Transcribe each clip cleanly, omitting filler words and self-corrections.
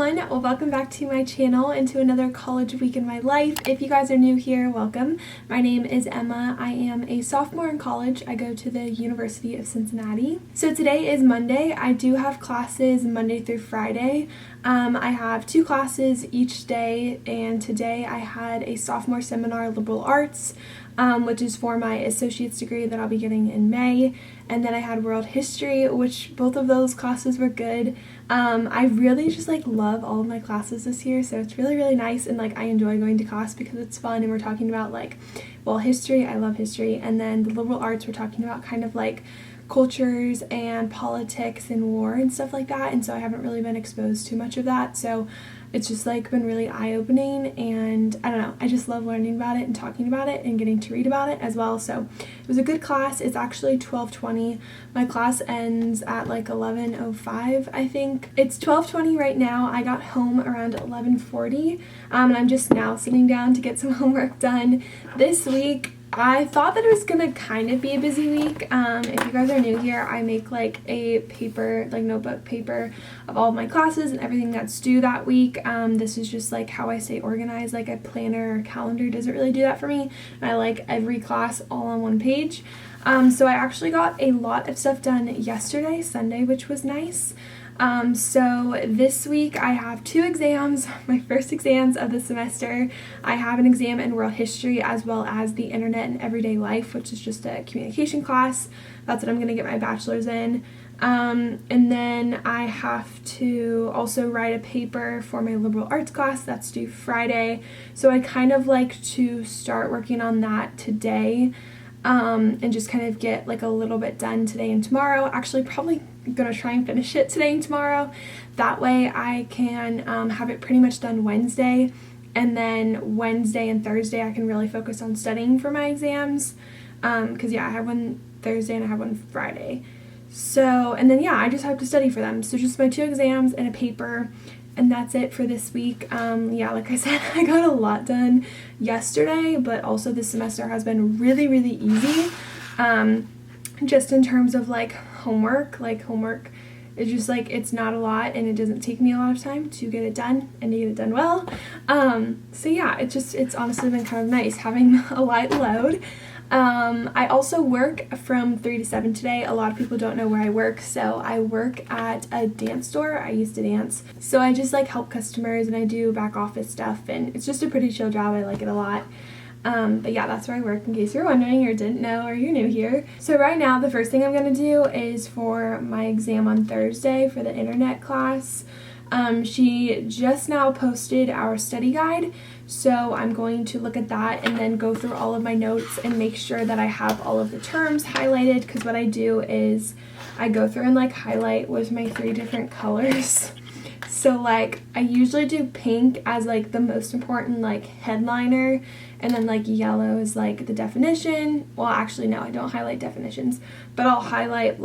everyone, well, welcome back to my channel and to another college week in my life. If you guys are new here, welcome. My name is Emma. I am a sophomore in college. I go to the University of Cincinnati. So today is Monday. I do have classes Monday through Friday. I have 2 classes each day, and today I had a sophomore seminar, liberal arts, which is for my associate's degree that I'll be getting in May. And then I had world history, which both of those classes were good. I really just love all of my classes this year, so it's really nice, and I enjoy going to class because it's fun, and we're talking about history. I love history, and then the liberal arts, we're talking about kind of cultures and politics and war and stuff like that, and so I haven't really been exposed to much of that, so it's just been really eye-opening, and I don't know, I just love learning about it and talking about it and getting to read about it as well. So it was a good class. It's actually 12:20. My class ends at 11:05, I think. It's 12:20 right now. I got home around 11:40, and I'm just now sitting down to get some homework done. This week I thought that it was gonna kind of be a busy week. If you guys are new here, I make a paper, notebook paper of all of my classes and everything that's due that week. This is just how I stay organized. A planner or calendar doesn't really do that for me. And I like every class all on one page. So I actually got a lot of stuff done yesterday, Sunday, which was nice. So this week I have 2 exams, my first exams of the semester. I have an exam in world history as well as the internet and everyday life, which is just a communication class. That's what I'm going to get my bachelor's in. And then I have to also write a paper for my liberal arts class that's due Friday. So I kind of like to start working on that today. And just kind of get a little bit done today and tomorrow. Actually, probably gonna try and finish it today and tomorrow. That way I can have it pretty much done Wednesday, and then Wednesday and Thursday I can really focus on studying for my exams. Because I have one Thursday and I have one Friday. So, and then I just have to study for them. So just my 2 exams and a paper. And that's it for this week. Like I said, I got a lot done yesterday, but also this semester has been really easy. Just in terms of homework. Homework is just it's not a lot, and it doesn't take me a lot of time to get it done and to get it done well. It's honestly been kind of nice having a light load. I also work from 3 to 7 today. A lot of people don't know where I work, so I work at a dance store. I used to dance, so I just help customers, and I do back office stuff, and it's just a pretty chill job. I like it a lot. But that's where I work, in case you're wondering or didn't know or you're new here. So right now the first thing I'm going to do is for my exam on Thursday for the internet class. She just now posted our study guide, so I'm going to look at that and then go through all of my notes and make sure that I have all of the terms highlighted, because what I do is I go through and highlight with my 3 different colors. So I usually do pink as the most important headliner, and then yellow is the definition. Well, actually no, I don't highlight definitions, but I'll highlight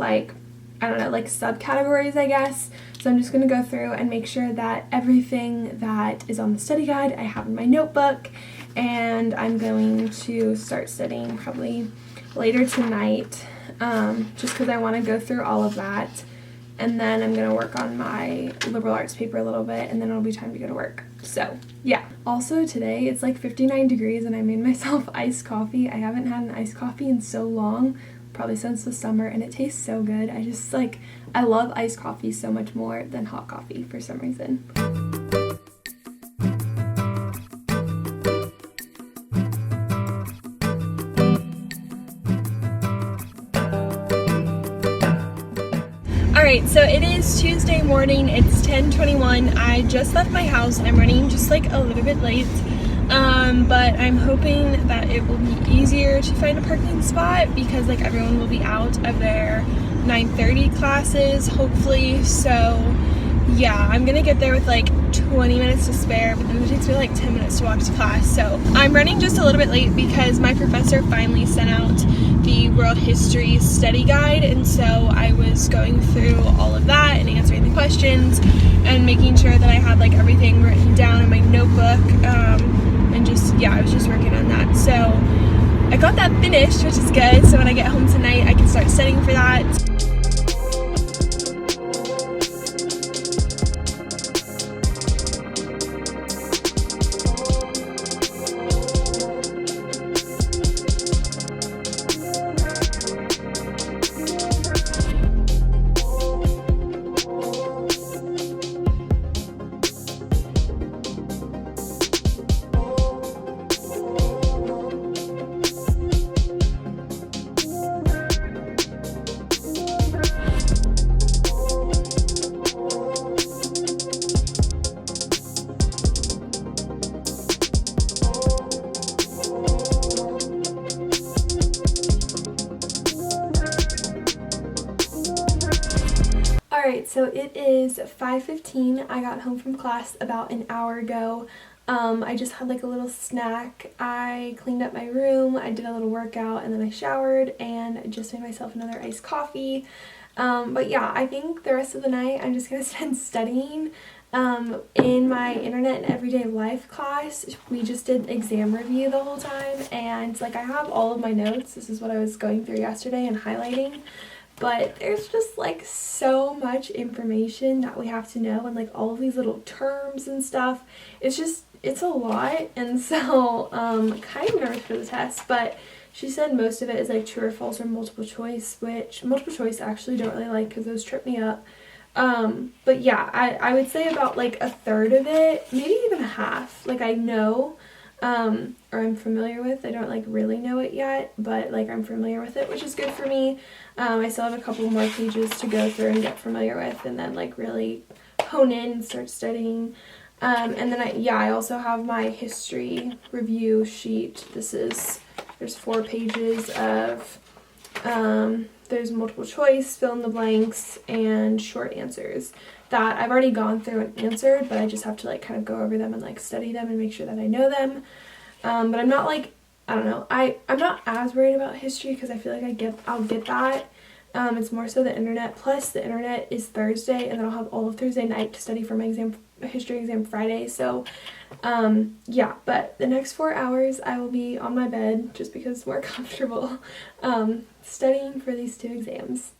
I don't know, subcategories, I guess. So I'm just going to go through and make sure that everything that is on the study guide I have in my notebook, and I'm going to start studying probably later tonight, just because I want to go through all of that. And then I'm going to work on my liberal arts paper a little bit, and then it'll be time to go to work. So, yeah. Also, today it's 59 degrees, and I made myself iced coffee. I haven't had an iced coffee in so long, probably since the summer, and it tastes so good. I just, I love iced coffee so much more than hot coffee for some reason. Alright, so it is Tuesday morning. It's 10:21. I just left my house. I'm running just a little bit late, but I'm hoping that it will be easier to find a parking spot because everyone will be out of their 9:30 classes, hopefully. So yeah, I'm gonna get there with 20 minutes to spare, but then it takes me 10 minutes to walk to class. So I'm running just a little bit late because my professor finally sent out the world history study guide, and so I was going through all of that and answering the questions and making sure that I had everything written down in my notebook, and just I was just working on that. So I got that finished, which is good. So when I get home tonight I can start studying for that. so it is 5:15. I got home from class about an hour ago. I just had like a little snack. I cleaned up my room, I did a little workout, and then I showered and just made myself another iced coffee. But yeah, I think the rest of the night I'm just gonna spend studying. In my internet and everyday life class, we just did exam review the whole time, and like I have all of my notes. This is what I was going through yesterday and highlighting. But there's just like so much information that we have to know, and like all of these little terms and stuff. It's a lot, and so kind of nervous for the test, but she said most of it is like true or false or multiple choice, which multiple choice I actually don't really like because those trip me up. But yeah, I would say about like a third of it, maybe even a half, like I know, or I'm familiar with. I don't like really know it yet, but like I'm familiar with it, which is good for me. I still have a couple more pages to go through and get familiar with, and then like really hone in and start studying. And then I also have my history review sheet. There's 4 pages of, there's multiple choice, fill in the blanks, and short answers that I've already gone through and answered, but I just have to like kind of go over them and like study them and make sure that I know them. But I'm not like, I don't know, I'm not as worried about history because I feel like I'll get that. It's more so the internet, plus the internet is Thursday, and then I'll have all of Thursday night to study for my history exam Friday. So yeah, but the next 4 hours I will be on my bed just because it's more comfortable, studying for these 2 exams.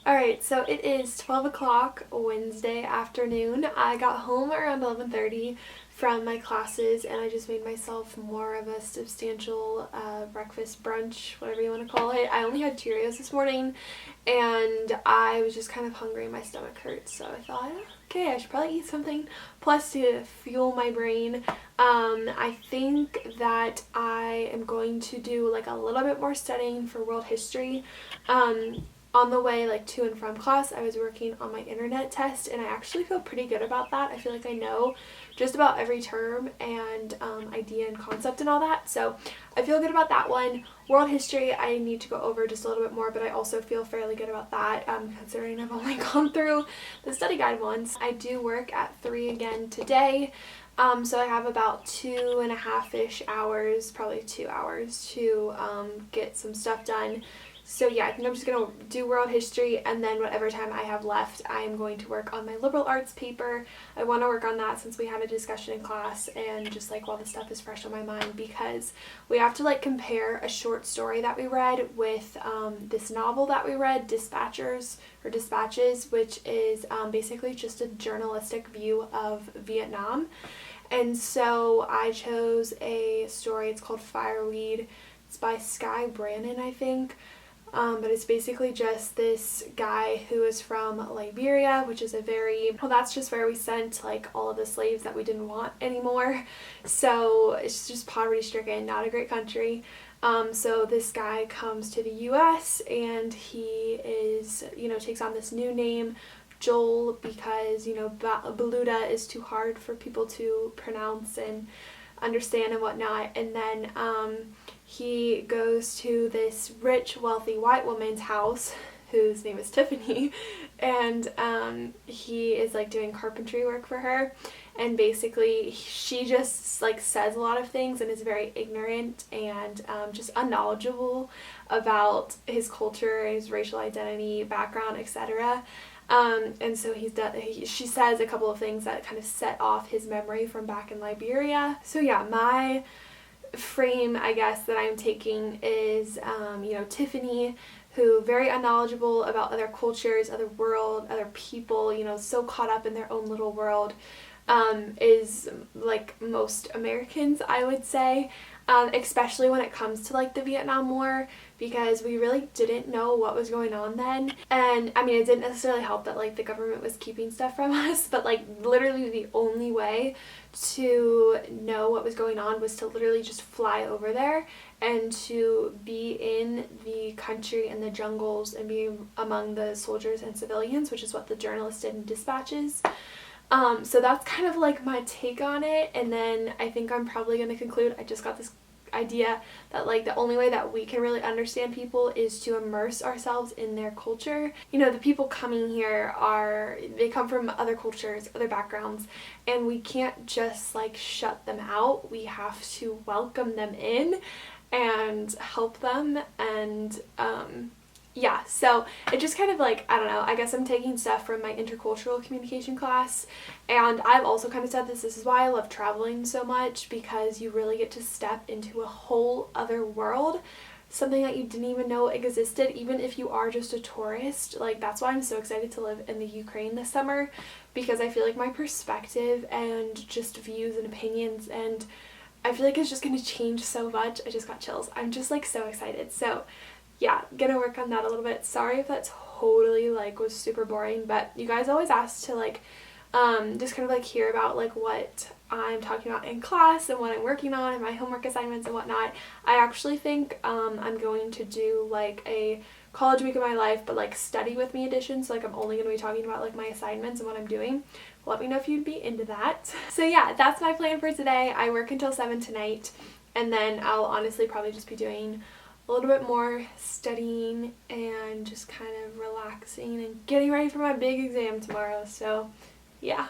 Alright, so it is 12 o'clock Wednesday afternoon. I got home around 11:30 from my classes, and I just made myself more of a substantial breakfast, brunch, whatever you want to call it. I only had Cheerios this morning, and I was just kind of hungry and my stomach hurts, so I thought, okay, I should probably eat something, plus to fuel my brain. I think that I am going to do like a little bit more studying for world history. On the way like to and from class, I was working on my internet test, and I actually feel pretty good about that. I feel like I know just about every term and idea and concept and all that, so I feel good about that one. World history I need to go over just a little bit more, but I also feel fairly good about that, considering I've only gone through the study guide once. I do work at 3 again today, so I have about 2.5-ish hours, probably 2 hours to get some stuff done. So yeah, I think I'm just going to do world history, and then whatever time I have left, I'm going to work on my liberal arts paper. I want to work on that since we had a discussion in class, and just like while the stuff is fresh on my mind, because we have to like compare a short story that we read with this novel that we read, Dispatches, which is basically just a journalistic view of Vietnam. And so I chose a story, it's called Fireweed. It's by Sky Brannon, I think. But it's basically just this guy who is from Liberia, which is that's just where we sent like all of the slaves that we didn't want anymore. So it's just poverty stricken, not a great country. So this guy comes to the US, and he is, takes on this new name, Joel, because, Beluda is too hard for people to pronounce and understand and whatnot. And then he goes to this rich, wealthy white woman's house whose name is Tiffany, and he is like doing carpentry work for her, and basically she just like says a lot of things and is very ignorant and just unknowledgeable about his culture, his racial identity, background, etc. And so she says a couple of things that kind of set off his memory from back in Liberia. So yeah, my frame, I guess, that I'm taking is, Tiffany, who very unknowledgeable about other cultures, other world, other people, so caught up in their own little world, is like most Americans, I would say, especially when it comes to like the Vietnam War, because we really didn't know what was going on then. And I mean, it didn't necessarily help that like the government was keeping stuff from us, but like literally the only way to know what was going on was to literally just fly over there and to be in the country and the jungles and be among the soldiers and civilians, which is what the journalist did in Dispatches. So that's kind of like my take on it, and then I think I'm probably going to conclude, I just got this idea that like the only way that we can really understand people is to immerse ourselves in their culture. You know, the people coming here they come from other cultures, other backgrounds, and we can't just like shut them out. We have to welcome them in and help them, and yeah, so it just kind of like, I don't know, I guess I'm taking stuff from my intercultural communication class, and I've also kind of said this is why I love traveling so much, because you really get to step into a whole other world, something that you didn't even know existed, even if you are just a tourist. Like, that's why I'm so excited to live in the Ukraine this summer, because I feel like my perspective and just views and opinions, and I feel like it's just going to change so much. I just got chills. I'm just like so excited. So yeah, gonna work on that a little bit. Sorry if that totally like was super boring, but you guys always ask to like just kind of like hear about like what I'm talking about in class and what I'm working on and my homework assignments and whatnot. I actually think I'm going to do like a college week of my life, but like study with me edition, so like I'm only going to be talking about like my assignments and what I'm doing. Let me know if you'd be into that. So yeah, that's my plan for today. I work until 7 tonight, and then I'll honestly probably just be doing a little bit more studying and just kind of relaxing and getting ready for my big exam tomorrow. So yeah.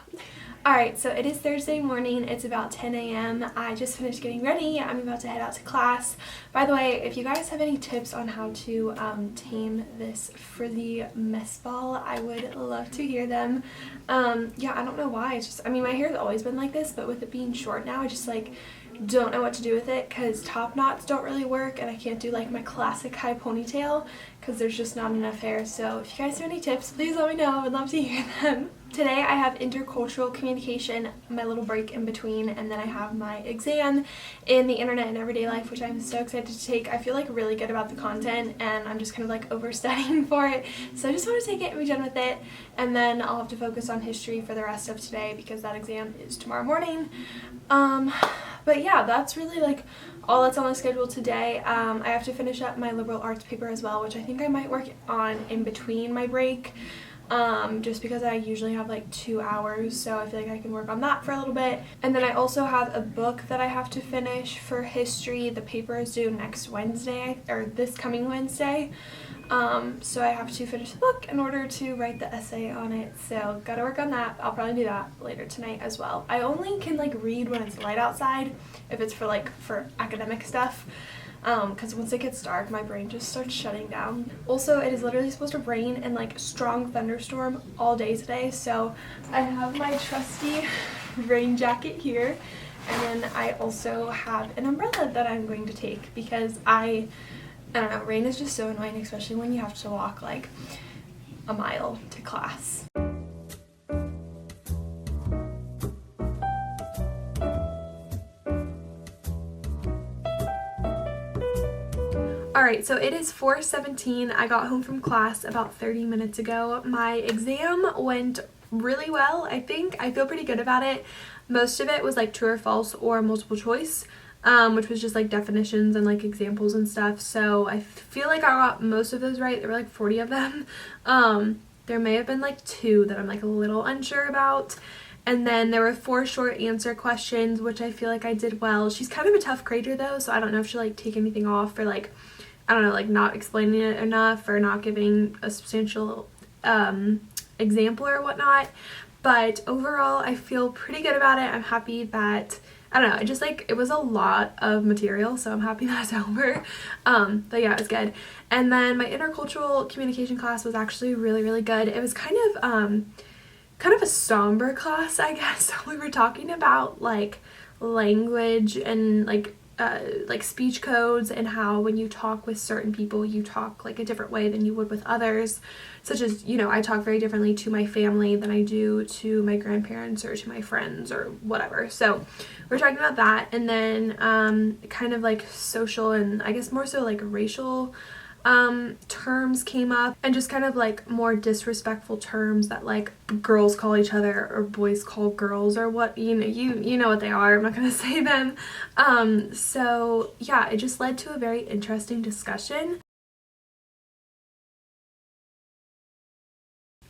Alright, so it is Thursday morning. It's about 10 a.m. I just finished getting ready. I'm about to head out to class. By the way, if you guys have any tips on how to tame this frizzy mess ball, I would love to hear them. Yeah, I don't know why. It's just, I mean, my hair's always been like this, but with it being short now, I just like don't know what to do with it, because top knots don't really work, and I can't do like my classic high ponytail because there's just not enough hair. So if you guys have any tips, please let me know. I would love to hear them. Today I have intercultural communication, my little break in between, and then I have my exam in the internet and everyday life, which I'm so excited to take. I feel like really good about the content, and I'm just kind of like overstudying for it, so I just want to take it and be done with it, and then I'll have to focus on history for the rest of today because that exam is tomorrow morning. But yeah, that's really like all that's on the schedule today. I have to finish up my liberal arts paper as well, which I think I might work on in between my break, just because I usually have like 2 hours, so I feel like I can work on that for a little bit. And then I also have a book that I have to finish for history. The paper is due next Wednesday, or this coming Wednesday. So I have to finish the book in order to write the essay on it, so gotta work on that. I'll probably do that later tonight as well. I only can like read when it's light outside, if it's for academic stuff, because once it gets dark my brain just starts shutting down. Also, it is literally supposed to rain and like strong thunderstorm all day today, so I have my trusty rain jacket here, and then I also have an umbrella that I'm going to take because I don't know, rain is just so annoying, especially when you have to walk like a mile to class. Alright, so it is 4:17. I got home from class about 30 minutes ago. My exam went really well, I think. I feel pretty good about it. Most of it was like true or false or multiple choice, which was just like definitions and like examples and stuff. So I feel like I got most of those right. There were like 40 of them. There may have been like 2 that I'm like a little unsure about. And then there were 4 short answer questions, which I feel like I did well. She's kind of a tough grader though, so I don't know if she'll like take anything off for like, I don't know, like not explaining it enough or not giving a substantial example or whatnot. But overall, I feel pretty good about it. I'm happy that, I don't know, it just like, it was a lot of material, so I'm happy that it's over. But yeah, it was good. And then my intercultural communication class was actually really, really good. It was kind of a somber class, I guess. We were talking about like language and like speech codes, and how when you talk with certain people you talk like a different way than you would with others, such as, you know, I talk very differently to my family than I do to my grandparents or to my friends or whatever. So we're talking about that, and then kind of like social and I guess more so like racial terms came up, and just kind of like more disrespectful terms that like girls call each other or boys call girls, or what, you know what they are. I'm not gonna say them. So yeah, it just led to a very interesting discussion.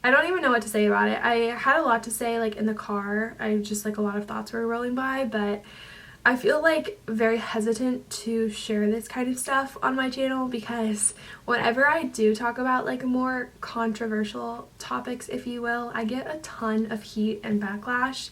I don't even know what to say about it. I had a lot to say like in the car. I just like a lot of thoughts were rolling by, but I feel like very hesitant to share this kind of stuff on my channel because whenever I do talk about like more controversial topics, if you will, I get a ton of heat and backlash,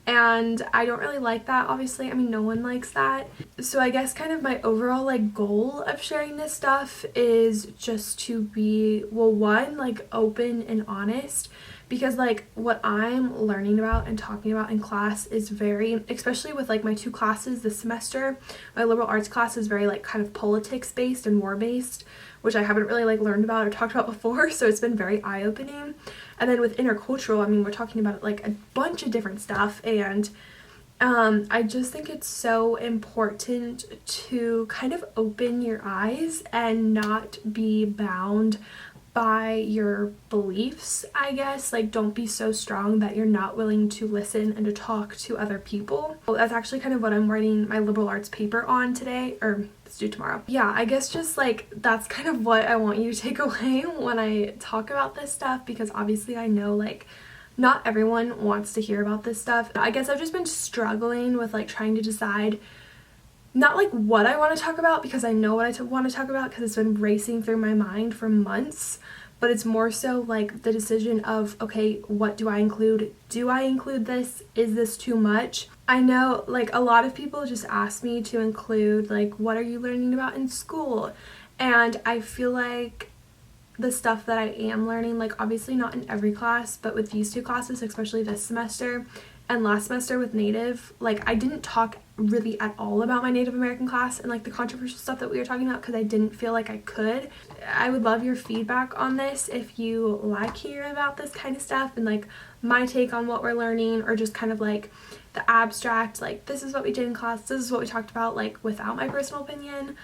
and I don't really like that. Obviously, I mean, no one likes that. So I guess kind of my overall like goal of sharing this stuff is just to be, well, one, like open and honest, because like what I'm learning about and talking about in class is very, especially with like my 2 classes this semester, my liberal arts class is very like kind of politics based and war based, which I haven't really like learned about or talked about before, so it's been very eye-opening. And then with intercultural, I mean, we're talking about like a bunch of different stuff, and I just think it's so important to kind of open your eyes and not be bound by your beliefs, I guess. Like, don't be so strong that you're not willing to listen and to talk to other people. Well, that's actually kind of what I'm writing my liberal arts paper on today, or it's due tomorrow. Yeah, I guess just like that's kind of what I want you to take away when I talk about this stuff, because obviously I know like not everyone wants to hear about this stuff. I guess I've just been struggling with like trying to decide not like what I want to talk about, because I know what I want to talk about because it's been racing through my mind for months, but it's more so like the decision of, okay, what do I include? Do I include this? Is this too much? I know like a lot of people just ask me to include like, what are you learning about in school? And I feel like the stuff that I am learning, like obviously not in every class, but with these 2 classes, especially this semester and last semester with Native, like I didn't talk really at all about my Native American class and like the controversial stuff that we were talking about because I didn't feel like I could. I would love your feedback on this if you like hearing about this kind of stuff and like my take on what we're learning, or just kind of like the abstract, like this is what we did in class, this is what we talked about, like without my personal opinion.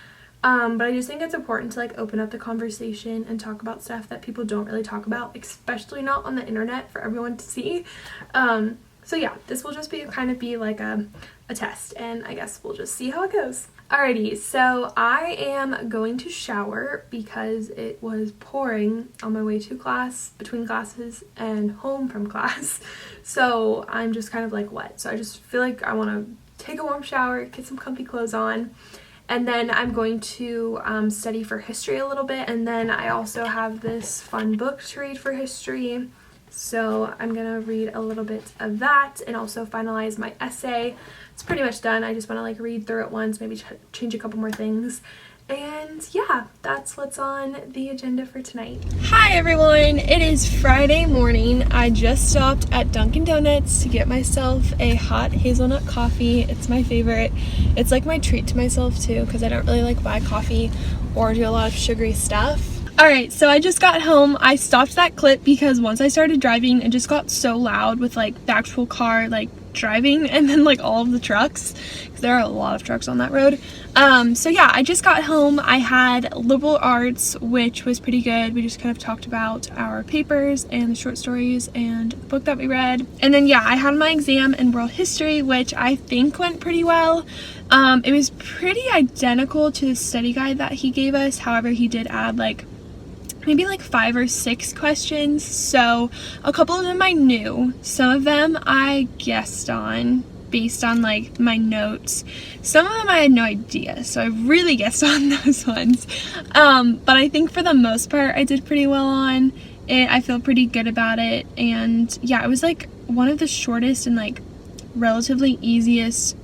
But I just think it's important to like open up the conversation and talk about stuff that people don't really talk about, especially not on the internet for everyone to see. So yeah, this will just be kind of be like a test, and I guess we'll just see how it goes. Alrighty, so I am going to shower because it was pouring on my way to class, between classes, and home from class. So I'm just kind of like wet. So I just feel like I want to take a warm shower, get some comfy clothes on, and then I'm going to study for history a little bit. And then I also have this fun book to read for history. So I'm going to read a little bit of that and also finalize my essay. It's pretty much done. I just want to like read through it once, maybe change a couple more things. And yeah, that's what's on the agenda for tonight. Hi everyone, it is Friday morning. I just stopped at Dunkin' Donuts to get myself a hot hazelnut coffee. It's my favorite. It's like my treat to myself too, because I don't really like buy coffee or do a lot of sugary stuff. Alright, so I just got home. I stopped that clip because once I started driving, it just got so loud with like the actual car like driving and then like all of the trucks, because there are a lot of trucks on that road. So yeah, I just got home. I had liberal arts, which was pretty good. We just kind of talked about our papers and the short stories and the book that we read. And then yeah, I had my exam in world history, which I think went pretty well. It was pretty identical to the study guide that he gave us. However, he did add like maybe like 5 or 6 questions, so a couple of them I knew, some of them I guessed on based on like my notes, some of them I had no idea, so I really guessed on those ones, but I think for the most part I did pretty well on it. I feel pretty good about it, and yeah, it was like one of the shortest and like relatively easiest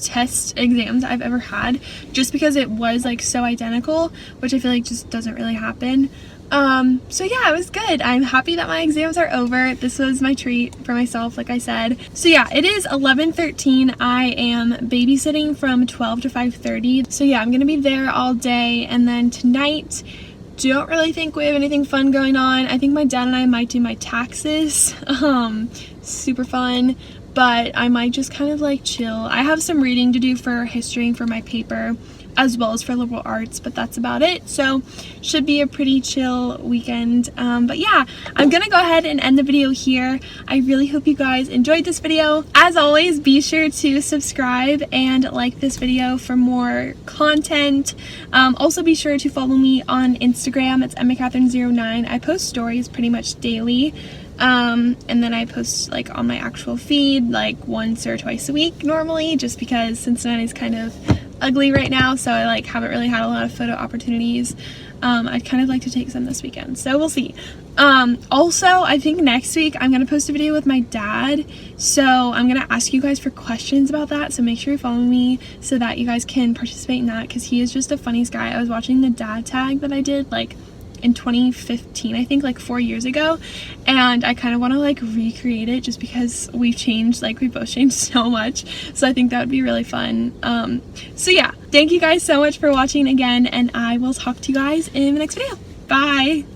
test exams I've ever had, just because it was like so identical, which I feel like just doesn't really happen. So yeah, it was good. I'm happy that my exams are over. This was my treat for myself, like I said. So yeah, it is 11:13. I am babysitting from 12 to 5:30. So yeah, I'm gonna be there all day, and then tonight don't really think we have anything fun going on. I think my dad and I might do my taxes. Super fun. But I might just kind of like chill. I have some reading to do for history and for my paper, as well as for liberal arts, but that's about it. So should be a pretty chill weekend. But yeah, I'm gonna go ahead and end the video here. I really hope you guys enjoyed this video. As always, be sure to subscribe and like this video for more content. Also be sure to follow me on Instagram. It's EmmaCatherine09. I post stories pretty much daily. And then I post like on my actual feed like once or twice a week normally, just because Cincinnati's kind of ugly right now, so I like haven't really had a lot of photo opportunities. I'd kind of like to take some this weekend, so we'll see. Also, I think next week I'm gonna post a video with my dad, so I'm gonna ask you guys for questions about that, so make sure you follow me so that you guys can participate in that, because he is just the funniest guy. I was watching the dad tag that I did like in 2015, I think, like 4 years ago, and I kind of want to like recreate it just because we've changed, like we both changed so much, so I think that would be really fun. So yeah, thank you guys so much for watching again, and I will talk to you guys in the next video. Bye!